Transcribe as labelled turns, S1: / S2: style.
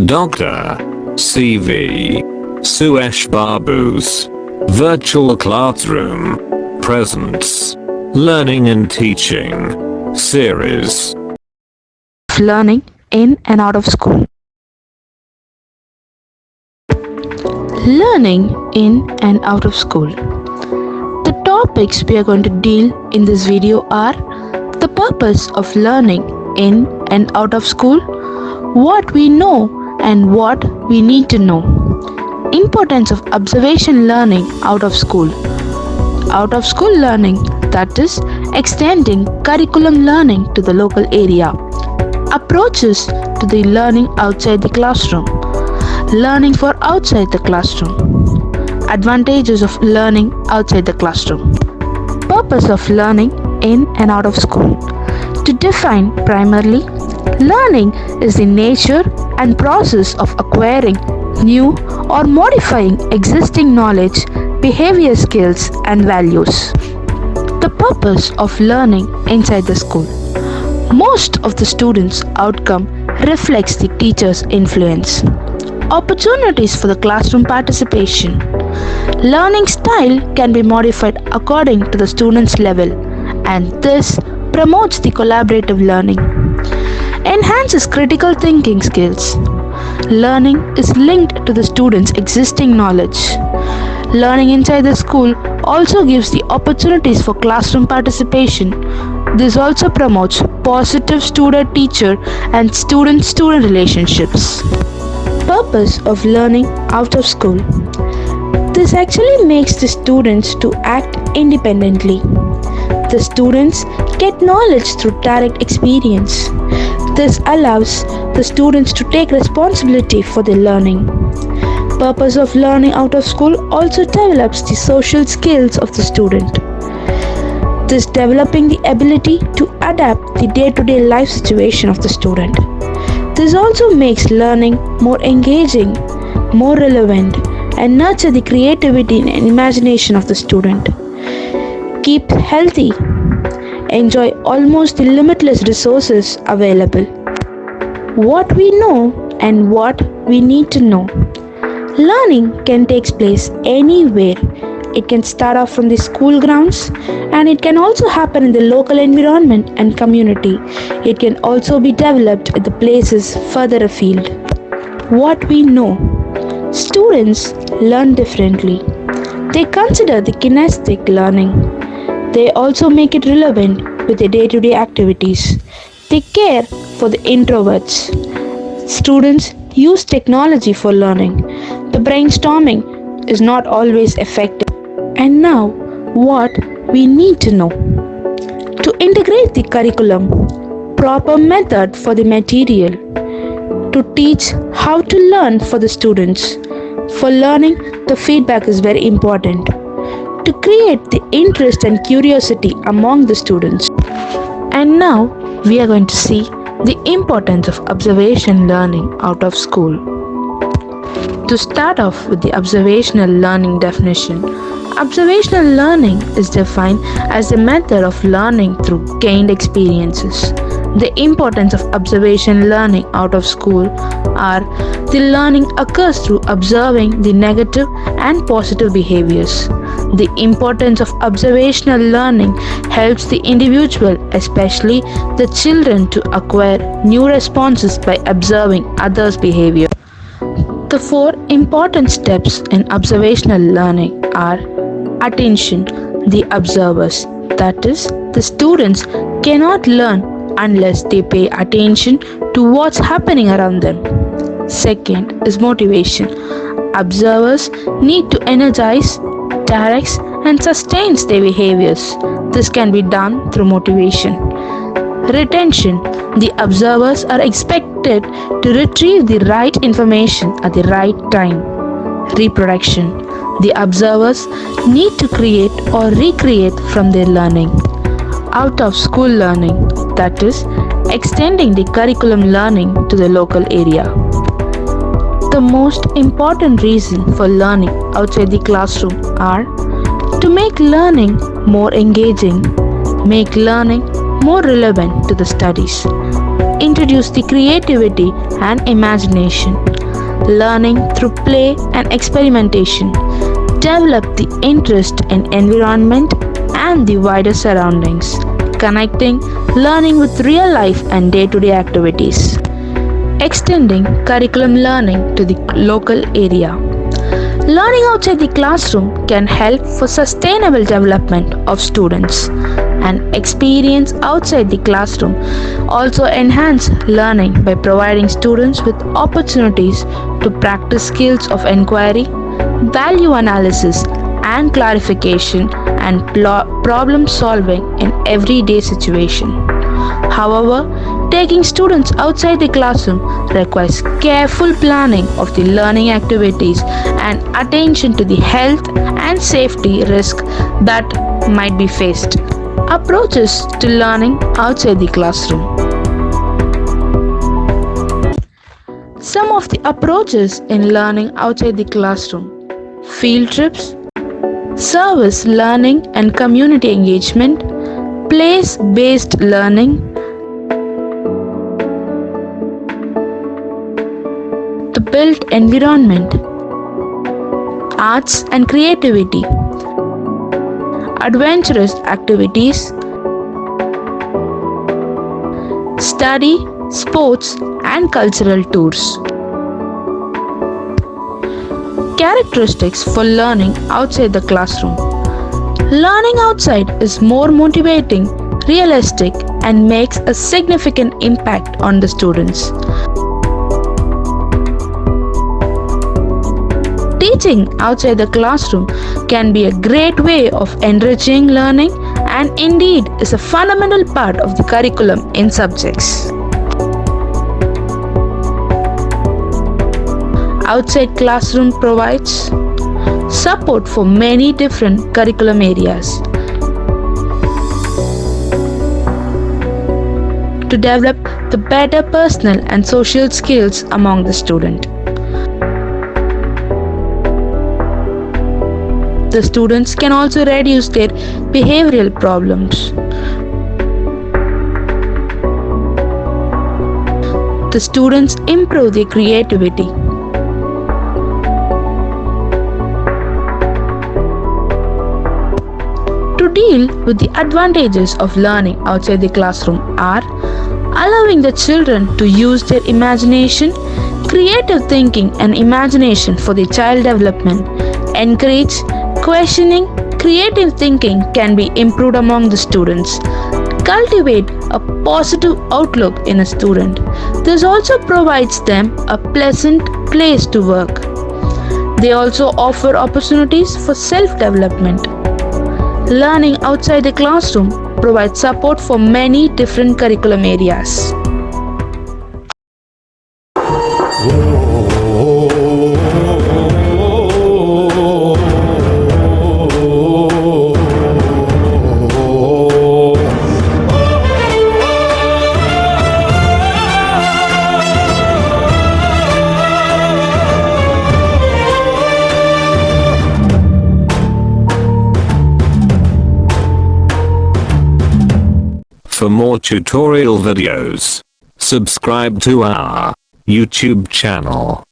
S1: Dr.C.V.Suresh Babu's virtual classroom presents Learning and Teaching series.
S2: Learning in and out of school. Learning in and out of school. The topics we are going to deal in this video are the purpose of learning in and out of school, what we know and what we need to know, importance of observation learning out of school learning, that is extending curriculum learning to the local area, approaches to the learning outside the classroom, learning for outside the classroom, advantages of learning outside the classroom, purpose of learning in and out of school. To define primarily, learning is the nature and process of acquiring new or modifying existing knowledge, behavior skills and values. The purpose of learning inside the school. Most of the students' outcome reflects the teacher's influence. Opportunities for the classroom participation. Learning style can be modified according to the student's level, and this promotes the collaborative learning. Enhances critical thinking skills. Learning is linked to the student's existing knowledge. Learning inside the school also gives the opportunities for classroom participation. This also promotes positive student-teacher and student-student relationships. Purpose of learning out of school. This actually makes the students to act independently. The students get knowledge through direct experience. This allows the students to take responsibility for their learning. Purpose of learning out of school also develops the social skills of the student. This developing the ability to adapt the day-to-day life situation of the student. This also makes learning more engaging, more relevant, and nurture the creativity and imagination of the student. Keep healthy. Enjoy almost the limitless resources available. What we know and what we need to know. Learning can take place anywhere. It can start off from the school grounds, and it can also happen in the local environment and community. It can also be developed at the places further afield. What we know. Students learn differently. They consider the kinesthetic learning. They also make it relevant with their day-to-day activities. They care for the introverts. Students use technology for learning. The brainstorming is not always effective. And now, what we need to know. To integrate the curriculum, proper method for the material. To teach how to learn for the students. For learning, the feedback is very important. To create the interest and curiosity among the students. And now, we are going to see the importance of observation learning out of school. To start off with the observational learning definition. Observational learning is defined as a method of learning through gained experiences. The importance of observation learning out of school are the learning occurs through observing the negative and positive behaviors. The importance of observational learning helps the individual, especially the children, to acquire new responses by observing others' behavior. The 4 important steps in observational learning are attention, the observers, that is, the students cannot learn unless they pay attention to what's happening around them. Second is motivation. Observers need to energize, directs and sustains their behaviors. This can be done through motivation. Retention. The observers are expected to retrieve the right information at the right time. Reproduction. The observers need to create or recreate from their learning. Out of school learning, that is, extending the curriculum learning to the local area. The most important reason for learning outside the classroom are to make learning more engaging, make learning more relevant to the studies, introduce the creativity and imagination, learning through play and experimentation, develop the interest in environment and the wider surroundings, connecting learning with real life and day-to-day activities, extending curriculum learning to the local area. Learning outside the classroom can help for sustainable development of students. And experience outside the classroom also enhance learning by providing students with opportunities to practice skills of inquiry, value analysis and clarification and problem solving in everyday situation. However, taking students outside the classroom requires careful planning of the learning activities and attention to the health and safety risk that might be faced. Approaches to learning outside the classroom. Some of the approaches in learning outside the classroom: field trips, service learning and community engagement, place-based learning, the built environment, arts and creativity, adventurous activities, study, sports and cultural tours. Characteristics for learning outside the classroom. Learning outside is more motivating, realistic and makes a significant impact on the students. Teaching outside the classroom can be a great way of enriching learning and indeed is a fundamental part of the curriculum in subjects. Outside classroom provides support for many different curriculum areas. To develop the better personal and social skills among the student. The students can also reduce their behavioral problems. The students improve their creativity. To deal with the advantages of learning outside the classroom are allowing the children to use their imagination, creative thinking and imagination for their child development, encourage questioning, creative thinking can be improved among the students. Cultivate a positive outlook in a student. This also provides them a pleasant place to work. They also offer opportunities for self-development. Learning outside the classroom provides support for many different curriculum areas.
S1: For more tutorial videos, subscribe to our YouTube channel.